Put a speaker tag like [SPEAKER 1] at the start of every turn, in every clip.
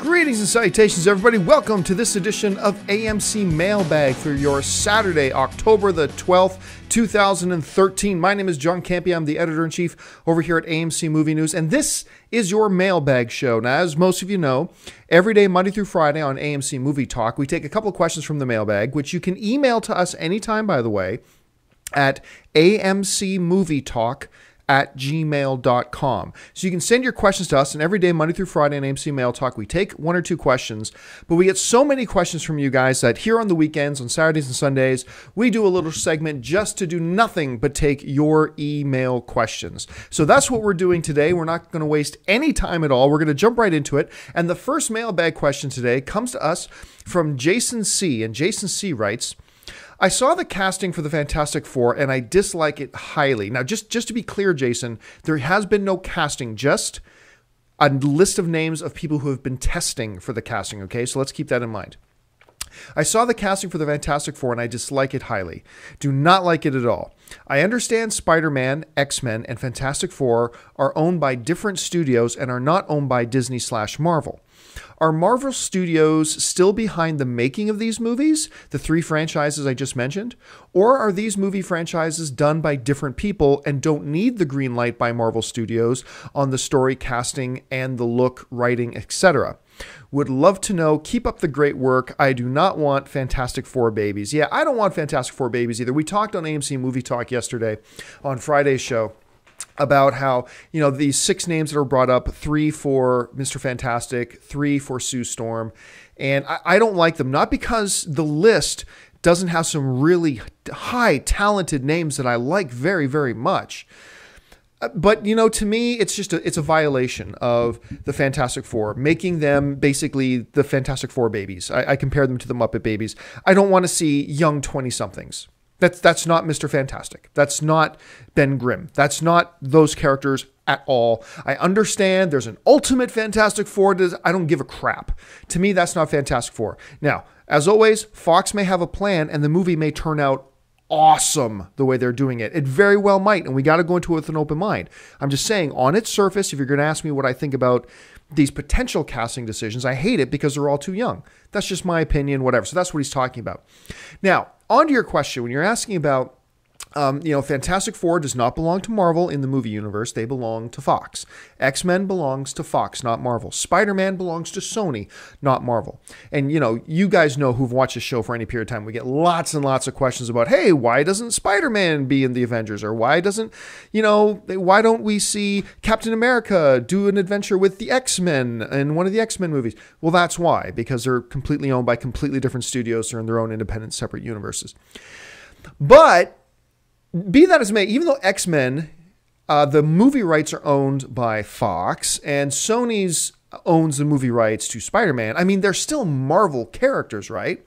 [SPEAKER 1] Greetings and salutations, everybody. Welcome to this edition of AMC Mailbag for your Saturday, October the 12th, 2013. My name is John Campea. I'm the editor-in-chief over here at AMC Movie News, and this is your mailbag show. Now, as most of you know, every day, Monday through Friday on AMC Movie Talk, we take a couple of questions from the mailbag, which you can email to us anytime, by the way, at amcmovietalk@gmail.com. So you can send your questions to us, and every day, Monday through Friday on AMC Mail Talk, we take one or two questions, but we get so many questions from you guys that here on the weekends, on Saturdays and Sundays, we do a little segment just to do nothing but take your email questions. So that's what we're doing today. We're not going to waste any time at all. We're going to jump right into it. And the first mailbag question today comes to us from Jason C. And Jason C. writes, I saw the casting for the Fantastic Four and I dislike it highly. Now, just to be clear, Jason, there has been no casting, just a list of names of people who have been testing for the casting, okay? So let's keep that in mind. I saw the casting for the Fantastic Four and I dislike it highly. Do not like it at all. I understand Spider-Man, X-Men, and Fantastic Four are owned by different studios and are not owned by Disney/Marvel. Are Marvel Studios still behind the making of these movies, the three franchises I just mentioned? Or are these movie franchises done by different people and don't need the green light by Marvel Studios on the story, casting, and the look, writing, etc.? Would love to know. Keep up the great work. I do not want Fantastic Four babies. Yeah, I don't want Fantastic Four babies either. We talked on AMC Movie Talk yesterday on Friday's show about how, these six names that are brought up, 3 for Mr. Fantastic, 3 for Sue Storm, and I don't like them, not because the list doesn't have some really high talented names that I like very, very much. But, to me, it's a violation of the Fantastic Four, making them basically the Fantastic Four babies. I compare them to the Muppet Babies. I don't want to see young 20-somethings. That's not Mr. Fantastic. That's not Ben Grimm. That's not those characters at all. I understand there's an ultimate Fantastic Four. I don't give a crap. To me, that's not Fantastic Four. Now, as always, Fox may have a plan and the movie may turn out awesome the way they're doing it. It very well might, and we got to go into it with an open mind. I'm just saying, on its surface, if you're going to ask me what I think about these potential casting decisions, I hate it because they're all too young. That's just my opinion, whatever. So that's what he's talking about. Now, on to your question, when you're asking about, Fantastic Four does not belong to Marvel in the movie universe. They belong to Fox. X-Men belongs to Fox, not Marvel. Spider-Man belongs to Sony, not Marvel. And, you guys know who've watched the show for any period of time. We get lots and lots of questions about, hey, why doesn't Spider-Man be in the Avengers? Or why don't we see Captain America do an adventure with the X-Men in one of the X-Men movies? Well, that's why, because they're completely owned by completely different studios. They're in their own independent, separate universes. But be that as it may, even though X-Men, the movie rights are owned by Fox and Sony's owns the movie rights to Spider-Man, they're still Marvel characters, right?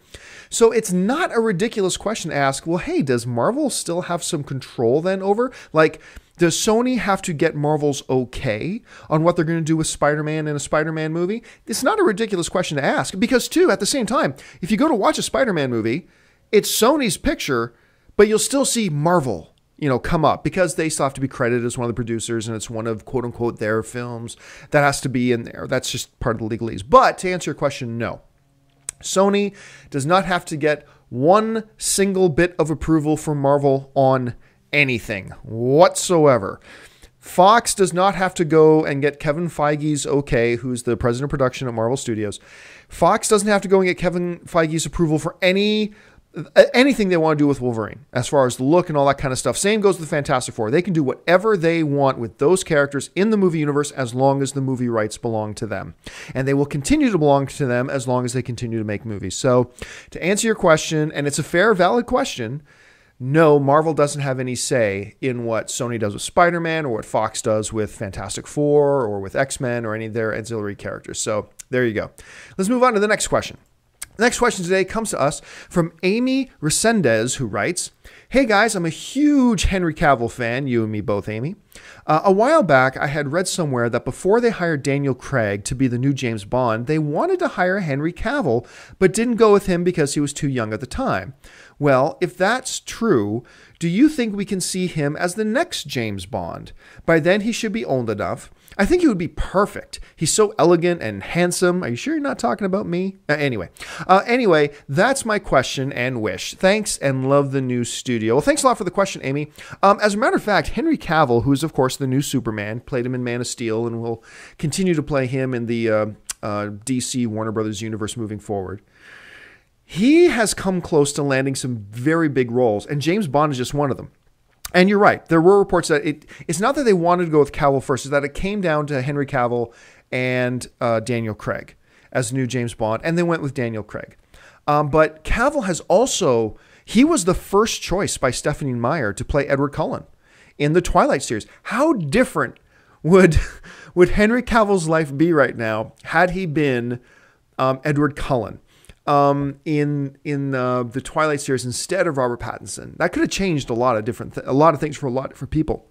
[SPEAKER 1] So it's not a ridiculous question to ask, well, hey, does Marvel still have some control then over? Like, does Sony have to get Marvel's okay on what they're going to do with Spider-Man in a Spider-Man movie? It's not a ridiculous question to ask because, too, at the same time, if you go to watch a Spider-Man movie, it's Sony's picture, but you'll still see Marvel, come up because they still have to be credited as one of the producers and it's one of quote unquote their films that has to be in there. That's just part of the legalese. But to answer your question, no. Sony does not have to get one single bit of approval from Marvel on anything whatsoever. Fox does not have to go and get Kevin Feige's okay, who's the president of production at Marvel Studios. Fox doesn't have to go and get Kevin Feige's approval for anything they want to do with Wolverine, as far as the look and all that kind of stuff. Same goes with the Fantastic Four. They can do whatever they want with those characters in the movie universe as long as the movie rights belong to them. And they will continue to belong to them as long as they continue to make movies. So to answer your question, and it's a fair, valid question, no, Marvel doesn't have any say in what Sony does with Spider-Man or what Fox does with Fantastic Four or with X-Men or any of their auxiliary characters. So there you go. Let's move on to the next question. The next question today comes to us from Amy Resendez, who writes, hey guys, I'm a huge Henry Cavill fan, you and me both, Amy. A while back, I had read somewhere that before they hired Daniel Craig to be the new James Bond, they wanted to hire Henry Cavill, but didn't go with him because he was too young at the time. Well, if that's true, do you think we can see him as the next James Bond? By then, he should be old enough. I think he would be perfect. He's so elegant and handsome. Are you sure you're not talking about me? Anyway, that's my question and wish. Thanks and love the new studio. Well, thanks a lot for the question, Amy. As a matter of fact, Henry Cavill, who is, of course, the new Superman, played him in Man of Steel and will continue to play him in the DC Warner Brothers universe moving forward. He has come close to landing some very big roles, and James Bond is just one of them. And you're right. There were reports that it's not that they wanted to go with Cavill first, it's that it came down to Henry Cavill and Daniel Craig as new James Bond, and they went with Daniel Craig. But Cavill he was the first choice by Stephanie Meyer to play Edward Cullen in the Twilight series. How different would Henry Cavill's life be right now had he been Edward Cullen? In the Twilight series instead of Robert Pattinson? That could have changed a lot of things for a lot of different people.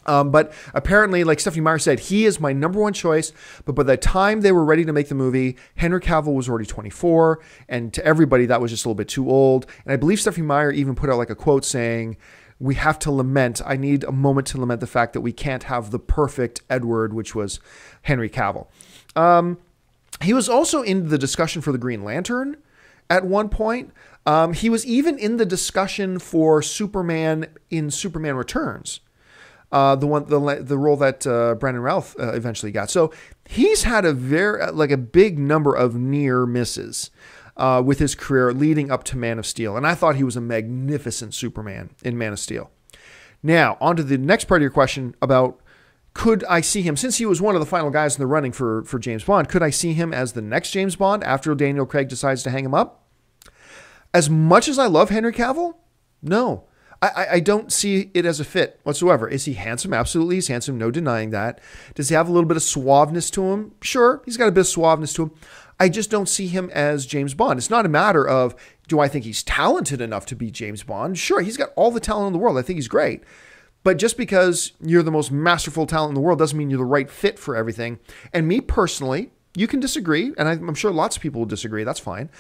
[SPEAKER 1] But apparently, like Stephanie Meyer said, he is my number one choice. But by the time they were ready to make the movie, Henry Cavill was already 24. And to everybody, that was just a little bit too old. And I believe Stephanie Meyer even put out like a quote saying, I need a moment to lament the fact that we can't have the perfect Edward, which was Henry Cavill. He was also in the discussion for the Green Lantern at one point. He was even in the discussion for Superman in Superman Returns, the role that Brandon Routh eventually got. So he's had a big number of near misses with his career leading up to Man of Steel, and I thought he was a magnificent Superman in Man of Steel. Now, on to the next part of your question about, could I see him, since he was one of the final guys in the running for James Bond, could I see him as the next James Bond after Daniel Craig decides to hang him up? As much as I love Henry Cavill, no. I don't see it as a fit whatsoever. Is he handsome? Absolutely, he's handsome. No denying that. Does he have a little bit of suaveness to him? Sure, he's got a bit of suaveness to him. I just don't see him as James Bond. It's not a matter of, do I think he's talented enough to be James Bond? Sure, he's got all the talent in the world. I think he's great. But just because you're the most masterful talent in the world doesn't mean you're the right fit for everything. And me personally, you can disagree, and I'm sure lots of people will disagree. That's fine.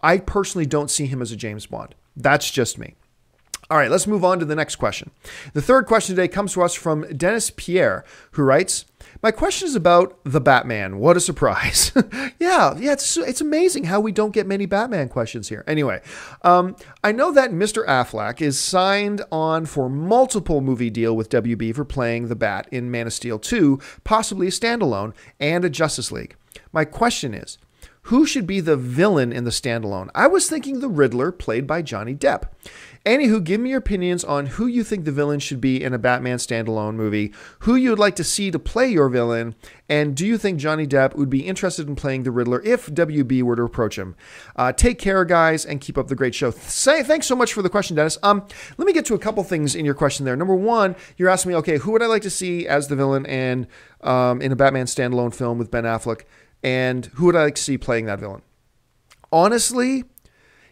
[SPEAKER 1] I personally don't see him as a James Bond. That's just me. All right, let's move on to the next question. The third question today comes to us from Dennis Pierre, who writes, my question is about the Batman. What a surprise. Yeah, it's amazing how we don't get many Batman questions here. Anyway, I know that Mr. Affleck is signed on for multiple movie deal with WB for playing the Bat in Man of Steel 2, possibly a standalone, and a Justice League. My question is, who should be the villain in the standalone? I was thinking the Riddler, played by Johnny Depp. Anywho, give me your opinions on who you think the villain should be in a Batman standalone movie, who you would like to see to play your villain, and do you think Johnny Depp would be interested in playing the Riddler if WB were to approach him? Take care, guys, and keep up the great show. Thanks so much for the question, Dennis. Let me get to a couple things in your question there. Number one, you're asking me, okay, who would I like to see as the villain and in a Batman standalone film with Ben Affleck, and who would I like to see playing that villain? Honestly,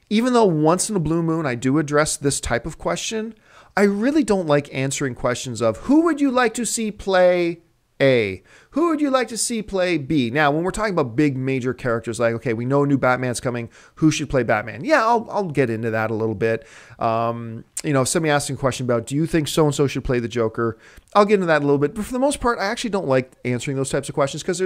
[SPEAKER 1] even though once in a blue moon I do address this type of question, I really don't like answering questions of who would you like to see play A? Who would you like to see play B? Now, when we're talking about big major characters, like, okay, we know a new Batman's coming, who should play Batman? Yeah, I'll get into that a little bit. If somebody asks me a question about, do you think so-and-so should play the Joker? I'll get into that a little bit. But for the most part, I actually don't like answering those types of questions because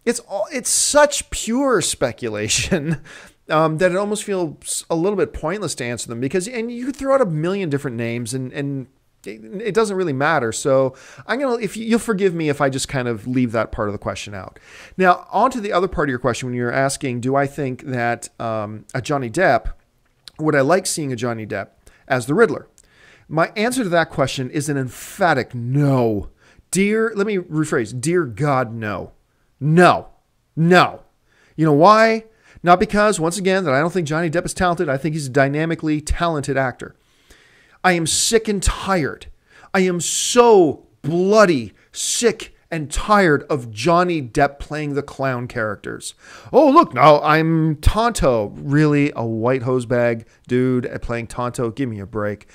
[SPEAKER 1] it's such pure speculation that it almost feels a little bit pointless to answer them and you could throw out a million different names and it doesn't really matter. So if you'll forgive me if I just kind of leave that part of the question out. Now, on to the other part of your question when you're asking, do I think that a Johnny Depp, would I like seeing a Johnny Depp as the Riddler? My answer to that question is an emphatic no. Let me rephrase. Dear God, no. No. You know why? Not because, once again, that I don't think Johnny Depp is talented. I think he's a dynamically talented actor. I am sick and tired. I am so bloody sick and tired of Johnny Depp playing the clown characters. Oh, look, now I'm Tonto. Really? A white hose bag dude playing Tonto? Give me a break.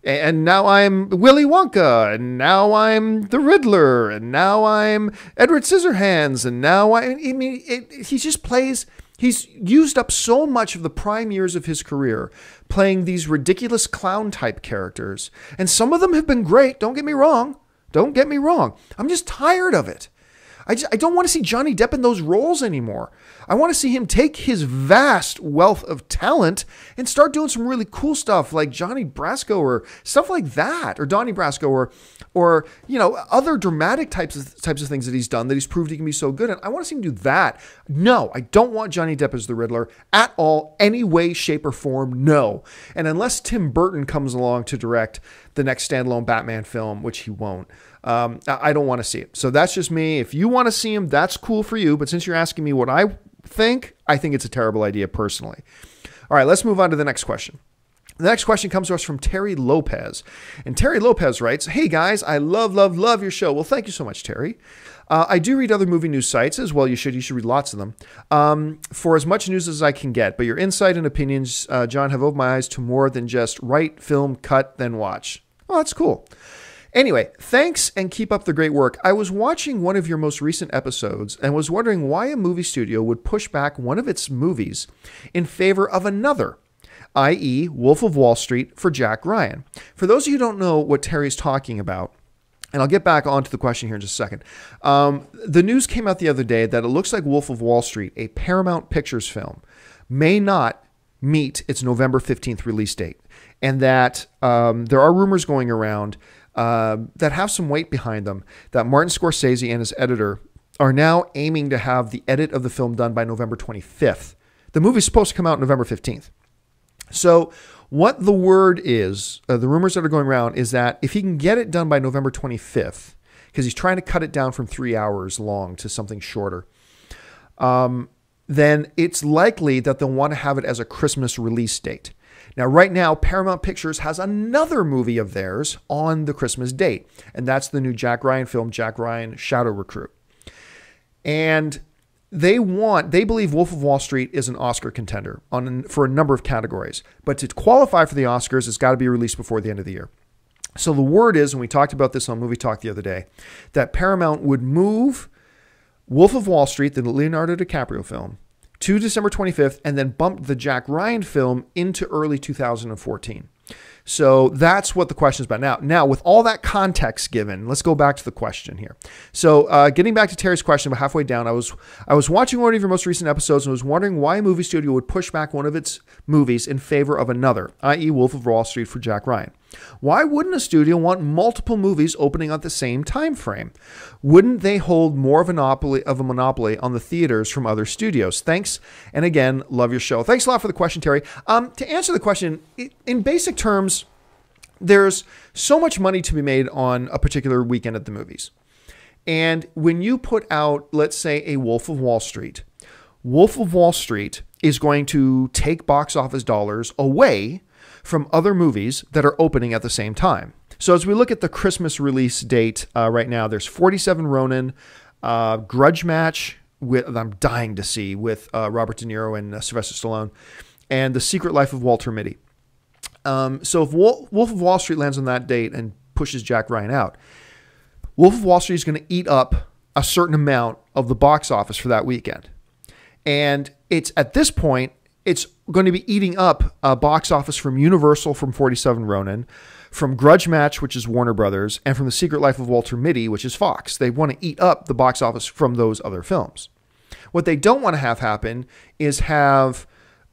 [SPEAKER 1] And now I'm Willy Wonka, and now I'm the Riddler, and now I'm Edward Scissorhands, and now he just plays. He's used up so much of the prime years of his career playing these ridiculous clown type characters, and some of them have been great. Don't get me wrong. Don't get me wrong. I'm just tired of it. I don't want to see Johnny Depp in those roles anymore. I want to see him take his vast wealth of talent and start doing some really cool stuff like Johnny Brasco or stuff like that, or Donnie Brasco, or other dramatic types of things that he's done that he's proved he can be so good at. I want to see him do that. No, I don't want Johnny Depp as the Riddler at all, any way, shape, or form. No. And unless Tim Burton comes along to direct the next standalone Batman film, which he won't, I don't want to see it. So that's just me. If you want to see him, that's cool for you. But since you're asking me what I think it's a terrible idea personally. All right, let's move on to the next question. The next question comes to us from Terry Lopez. And Terry Lopez writes, "Hey guys, I love your show." Well, thank you so much, Terry. I do read other movie news sites as well. You should read lots of them for as much news as I can get. But your insight and opinions, John, have opened my eyes to more than just write, film, cut, then watch. Oh, that's cool. Anyway, thanks and keep up the great work. I was watching one of your most recent episodes and was wondering why a movie studio would push back one of its movies in favor of another, i.e. Wolf of Wall Street for Jack Ryan. For those of you who don't know what Terry's talking about, and I'll get back onto the question here in just a second. The news came out the other day that it looks like Wolf of Wall Street, a Paramount Pictures film, may not meet its November 15th release date. And that there are rumors going around that have some weight behind them, that Martin Scorsese and his editor are now aiming to have the edit of the film done by November 25th. The movie's supposed to come out November 15th. So what the word is, the rumors that are going around is that if he can get it done by November 25th, because he's trying to cut it down from 3 hours long to something shorter, then it's likely that they'll want to have it as a Christmas release date. Now, right now, Paramount Pictures has another movie of theirs on the Christmas date, and that's the new Jack Ryan film, Jack Ryan Shadow Recruit. And they believe Wolf of Wall Street is an Oscar contender for a number of categories. But to qualify for the Oscars, it's got to be released before the end of the year. So the word is, and we talked about this on Movie Talk the other day, that Paramount would move Wolf of Wall Street, the Leonardo DiCaprio film, to December 25th, and then bumped the Jack Ryan film into early 2014. So that's what the question is about. Now, with all that context given, let's go back to the question here. So getting back to Terry's question, about halfway down, I was watching one of your most recent episodes and was wondering why a movie studio would push back one of its movies in favor of another, i.e. Wolf of Wall Street for Jack Ryan. Why wouldn't a studio want multiple movies opening at the same time frame? Wouldn't they hold more of a monopoly on the theaters from other studios? Thanks, and again, love your show. Thanks a lot for the question, Terry. To answer the question, in basic terms, there's so much money to be made on a particular weekend at the movies. And when you put out, let's say, a Wolf of Wall Street is going to take box office dollars away from other movies that are opening at the same time. So as we look at the Christmas release date right now, there's 47 Ronin, Grudge Match, I'm dying to see, with Robert De Niro and Sylvester Stallone, and The Secret Life of Walter Mitty. So if Wolf of Wall Street lands on that date and pushes Jack Ryan out, Wolf of Wall Street is going to eat up a certain amount of the box office for that weekend. And it's at this point, it's going to be eating up a box office from Universal, from 47 Ronin, from Grudge Match, which is Warner Brothers, and from The Secret Life of Walter Mitty, which is Fox. They want to eat up the box office from those other films. What they don't want to have happen is have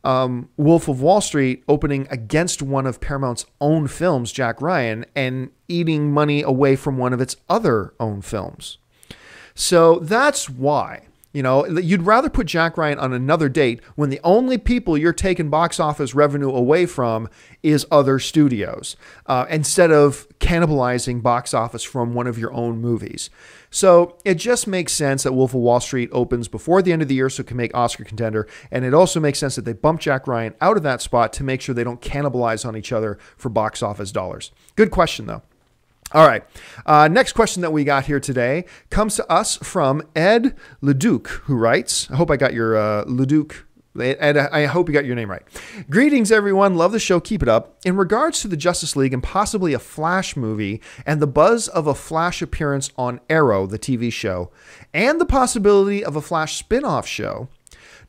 [SPEAKER 1] Wolf of Wall Street opening against one of Paramount's own films, Jack Ryan, and eating money away from one of its other own films. So that's why. You'd rather put Jack Ryan on another date when the only people you're taking box office revenue away from is other studios, instead of cannibalizing box office from one of your own movies. So it just makes sense that Wolf of Wall Street opens before the end of the year so it can make Oscar contender. And it also makes sense that they bump Jack Ryan out of that spot to make sure they don't cannibalize on each other for box office dollars. Good question, though. All right. Next question that we got here today comes to us from Ed Leduc, who writes, I hope I got your Leduc And I hope you got your name right. Greetings, everyone. Love the show. Keep it up. In regards to the Justice League and possibly a Flash movie and the buzz of a Flash appearance on Arrow, the TV show, and the possibility of a Flash spin-off show,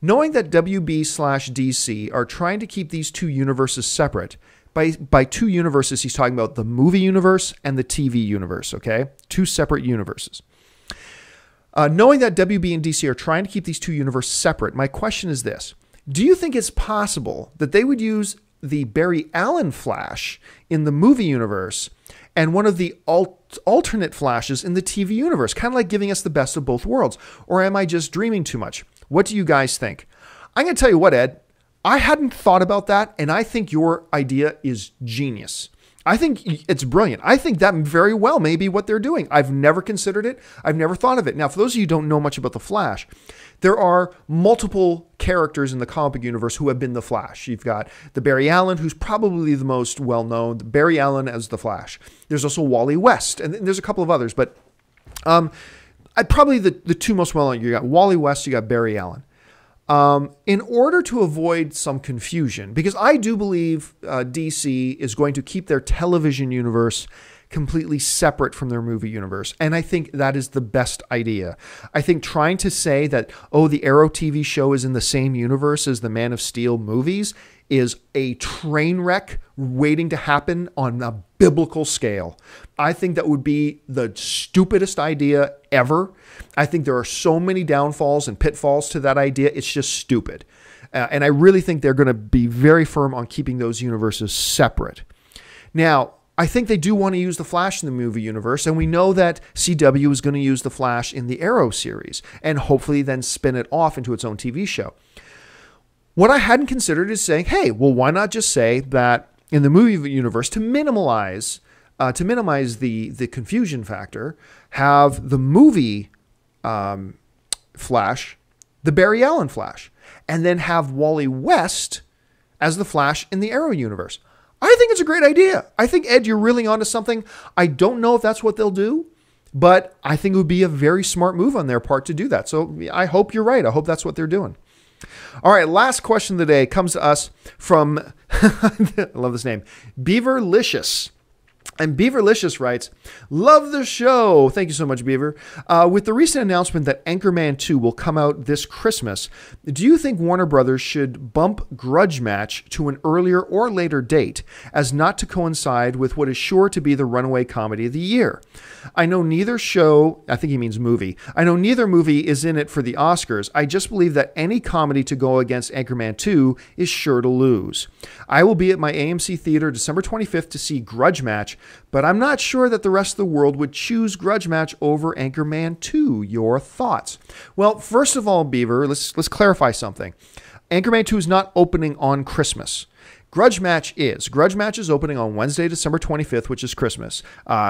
[SPEAKER 1] knowing that WB/DC are trying to keep these two universes separate, by two universes, he's talking about the movie universe and the TV universe, okay? Two separate universes. Knowing that WB and DC are trying to keep these two universes separate, my question is this. Do you think it's possible that they would use the Barry Allen Flash in the movie universe and one of the alternate Flashes in the TV universe, kind of like giving us the best of both worlds? Or am I just dreaming too much? What do you guys think? I'm going to tell you what, Ed. I hadn't thought about that, and I think your idea is genius. I think it's brilliant. I think that very well may be what they're doing. I've never considered it. I've never thought of it. Now, for those of you who don't know much about the Flash, there are multiple characters in the comic book universe who have been the Flash. You've got the Barry Allen, who's probably the most well-known, Barry Allen as the Flash. There's also Wally West, and there's a couple of others, but probably the two most well-known. You got Wally West, you got Barry Allen. In order to avoid some confusion, because I do believe DC is going to keep their television universe completely separate from their movie universe, and I think that is the best idea. I think trying to say that, oh, the Arrow TV show is in the same universe as the Man of Steel movies is a train wreck waiting to happen on a biblical scale. I think that would be the stupidest idea ever. I think there are so many downfalls and pitfalls to that idea. It's just stupid. And I really think they're going to be very firm on keeping those universes separate. Now, I think they do want to use the Flash in the movie universe, and we know that CW is going to use the Flash in the Arrow series and hopefully then spin it off into its own TV show. What I hadn't considered is saying, hey, well, why not just say that in the movie universe, to minimize the confusion factor, have the movie Flash, the Barry Allen Flash, and then have Wally West as the Flash in the Arrow universe. I think it's a great idea. I think, Ed, you're really onto something. I don't know if that's what they'll do, but I think it would be a very smart move on their part to do that. So I hope you're right. I hope that's what they're doing. All right, last question of the day comes to us from, I love this name, Beaverlicious. And Beaverlicious writes, love the show. Thank you so much, Beaver. With the recent announcement that Anchorman 2 will come out this Christmas, do you think Warner Brothers should bump Grudge Match to an earlier or later date as not to coincide with what is sure to be the runaway comedy of the year? I know neither show, I think he means movie, I know neither movie is in it for the Oscars. I just believe that any comedy to go against Anchorman 2 is sure to lose. I will be at my AMC theater December 25th to see Grudge Match, but I'm not sure that the rest of the world would choose Grudge Match over Anchorman 2. Your thoughts? Well, first of all, Beaver, let's clarify something. Anchorman 2 is not opening on Christmas. Grudge Match is. Grudge Match is opening on Wednesday, December 25th, which is Christmas.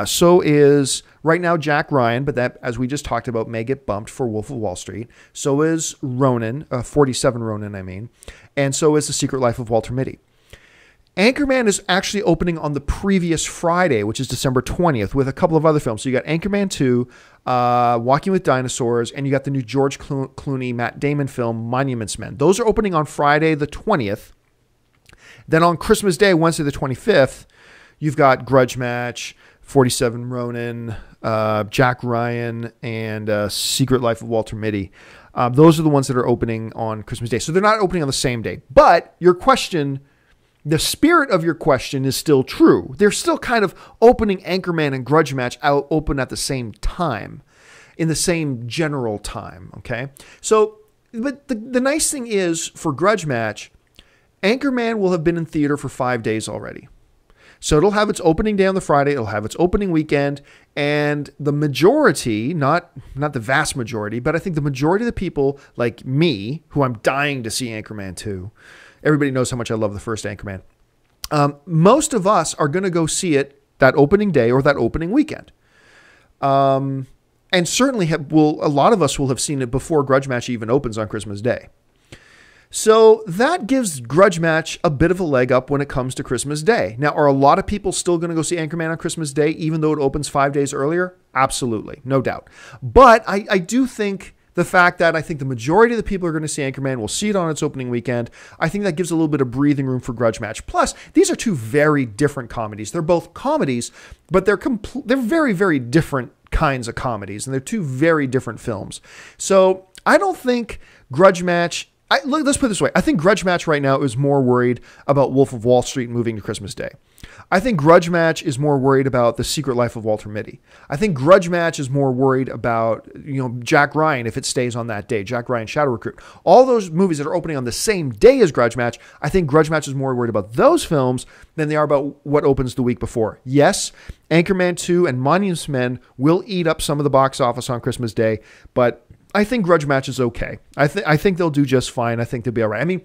[SPEAKER 1] So is right now Jack Ryan, but that, as we just talked about, may get bumped for Wolf of Wall Street. So is Ronin, 47 Ronin, I mean. And so is The Secret Life of Walter Mitty. Anchorman is actually opening on the previous Friday, which is December 20th, with a couple of other films. So you got Anchorman 2, Walking with Dinosaurs, and you got the new George Clooney, Matt Damon film, Monuments Men. Those are opening on Friday the 20th. Then on Christmas Day, Wednesday the 25th, you've got Grudge Match, 47 Ronin, Jack Ryan, and Secret Life of Walter Mitty. Those are the ones that are opening on Christmas Day. So they're not opening on the same day. But your question, the spirit of your question is still true. They're still kind of opening Anchorman and Grudge Match out open at the same time, in the same general time, okay? So, but the nice thing is, for Grudge Match, Anchorman will have been in theater for 5 days already. So it'll have its opening day on the Friday, it'll have its opening weekend, and the majority, not the vast majority, but I think the majority of the people like me, who I'm dying to see Anchorman 2, everybody knows how much I love the first Anchorman. Most of us are going to go see it that opening day or that opening weekend. And certainly a lot of us will have seen it before Grudge Match even opens on Christmas Day. So that gives Grudge Match a bit of a leg up when it comes to Christmas Day. Now, are a lot of people still going to go see Anchorman on Christmas Day, even though it opens 5 days earlier? Absolutely, no doubt. But I do think the fact that I think the majority of the people who are going to see Anchorman will see it on its opening weekend. I think that gives a little bit of breathing room for Grudge Match. Plus, these are two very different comedies. They're both comedies, but they're very, very different kinds of comedies, and they're two very different films. So I don't think Grudge Match... let's put it this way. I think Grudge Match right now is more worried about Wolf of Wall Street moving to Christmas Day. I think Grudge Match is more worried about The Secret Life of Walter Mitty. I think Grudge Match is more worried about, Jack Ryan if it stays on that day. Jack Ryan, Shadow Recruit. All those movies that are opening on the same day as Grudge Match, I think Grudge Match is more worried about those films than they are about what opens the week before. Yes, Anchorman 2 and Monuments Men will eat up some of the box office on Christmas Day, but I think Grudge Match is okay. I think they'll do just fine. I think they'll be all right. I mean,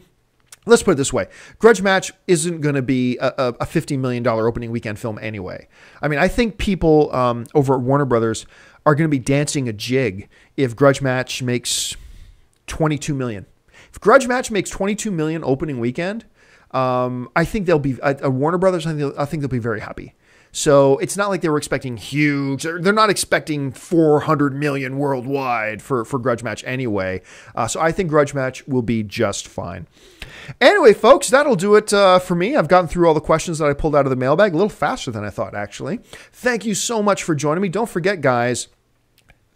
[SPEAKER 1] let's put it this way. Grudge Match isn't going to be a $50 million opening weekend film anyway. I mean, I think people over at Warner Brothers are going to be dancing a jig if Grudge Match makes $22 million. If Grudge Match makes $22 million opening weekend, I think they'll be, at Warner Brothers, I think they'll be very happy. So it's not like they were expecting huge. They're not expecting 400 million worldwide for Grudge Match anyway. So I think Grudge Match will be just fine. Anyway, folks, that'll do it for me. I've gotten through all the questions that I pulled out of the mailbag a little faster than I thought, actually. Thank you so much for joining me. Don't forget, guys,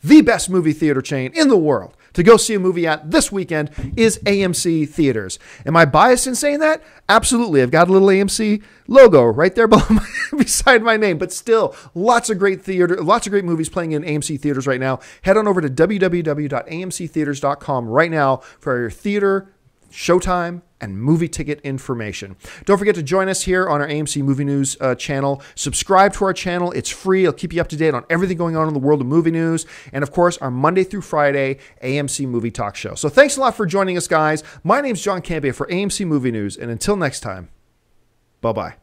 [SPEAKER 1] the best movie theater chain in the world to go see a movie at this weekend is AMC Theaters. Am I biased in saying that? Absolutely. I've got a little AMC logo right there beside my name, but still lots of great movies playing in AMC Theaters right now. Head on over to www.amctheaters.com right now for your theater, showtime, and movie ticket information. Don't forget to join us here on our AMC Movie News channel. Subscribe to our channel. It's free. It'll keep you up to date on everything going on in the world of movie news. And of course, our Monday through Friday AMC Movie Talk Show. So thanks a lot for joining us, guys. My name's John Campea for AMC Movie News. And until next time, bye-bye.